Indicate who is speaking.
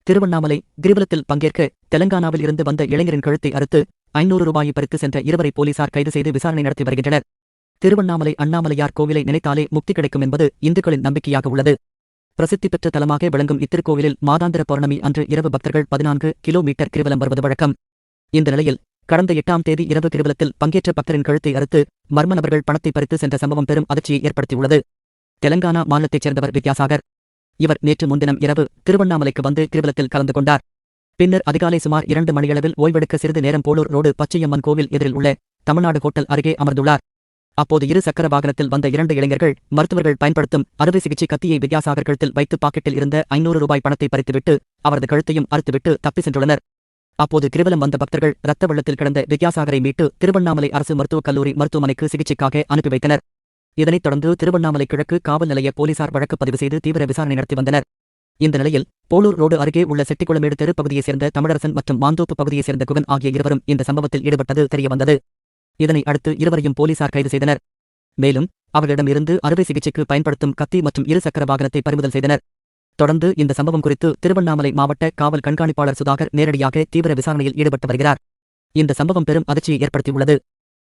Speaker 1: திருவண்ணாமலை கிரிவலத்தில் பங்கேற்க தெலங்கானாவில் இருந்து வந்த இளைஞரின் கழுத்தை அறுத்து 500 ரூபாயை பறித்து சென்ற இருவரை போலீசார் கைது செய்து விசாரணை நடத்தி வருகின்றனர். திருவண்ணாமலை அண்ணாமலையார் கோவிலை நினைத்தாலே முக்தி கிடைக்கும் என்பது இந்துக்களின் நம்பிக்கையாக உள்ளது. பிரசித்தி பெற்ற தலமாக விளங்கும் இத்திருக்கோவிலில் மாதாந்திர பௌர்ணமி அன்று இரவு பக்தர்கள் 14 கிலோமீட்டர் கிரிவலம் வருவது வழக்கம். இந்த நிலையில் கடந்த 8ஆம் தேதி இரவு கிரிவலத்தில் பங்கேற்ற பக்தரின் கழுத்தை அறுத்து மர்ம நபர்கள் பணத்தை பறித்து சென்ற சம்பவம் பெரும் அதிர்ச்சியை ஏற்படுத்தியுள்ளது. தெலங்கானா மாநிலத்தைச் சேர்ந்தவர் வித்யாசாகர். இவர் நேற்று முன்தினம் இரவு திருவண்ணாமலைக்கு வந்து கிரிவலத்தில் கலந்து கொண்டார். பின்னர் அதிகாலை சுமார் 2 மணியளவில் ஓய்வெடுக்க சிறிது நேரம் போலூர் ரோடு பச்சையம்மன் கோவில் எதிரில் உள்ள தமிழ்நாடு ஹோட்டல் அருகே அமர்ந்துள்ளார். அப்போது 2 சக்கர வாகனத்தில் வந்த 2 இளைஞர்கள் மருத்துவர்கள் பயன்படுத்தும் அறுவை சிகிச்சை கத்தியை வித்யாசாகர் கழுத்தில் வைத்து பாக்கெட்டில் இருந்த 500 ரூபாய் பணத்தை பறித்துவிட்டு அவரது கழுத்தையும் அறுத்துவிட்டு தப்பி சென்றுள்ளனர். அப்போது கிரிவலம் வந்த பக்தர்கள் இரத்த வெள்ளத்தில் கிடந்த வித்யாசாகரை மீட்டு திருவண்ணாமலை அரசு மருத்துவக் கல்லூரி மருத்துவமனைக்கு சிகிச்சைக்காக அனுப்பி வைத்தனர். இதனைத் தொடர்ந்து திருவண்ணாமலை கிழக்கு காவல் நிலைய போலீசார் வழக்கு பதிவு செய்து தீவிர விசாரணை நடத்தி வந்தனர். இந்த நிலையில் போலூர் ரோடு அருகே உள்ள செட்டிக்குளமேடு தெரு பகுதியைச் சேர்ந்த தமிழரசன் மற்றும் மாந்தோப்பு பகுதியைச் சேர்ந்த குகன் ஆகிய இருவரும் இந்த சம்பவத்தில் ஈடுபட்டது தெரியவந்தது. இதனை அடுத்து இருவரையும் போலீசார் கைது செய்தனர். மேலும் அவர்களிடமிருந்து அறுவை சிகிச்சைக்கு பயன்படுத்தும் கத்தி மற்றும் 2 சக்கர வாகனத்தை பறிமுதல் செய்தனர். தொடர்ந்து இந்த சம்பவம் குறித்து திருவண்ணாமலை மாவட்ட காவல் கண்காணிப்பாளர் சுதாகர் நேரடியாக தீவிர விசாரணையில் ஈடுபட்டு வருகிறார். இந்த சம்பவம் பெரும் அதிர்ச்சியை ஏற்படுத்தியுள்ளது.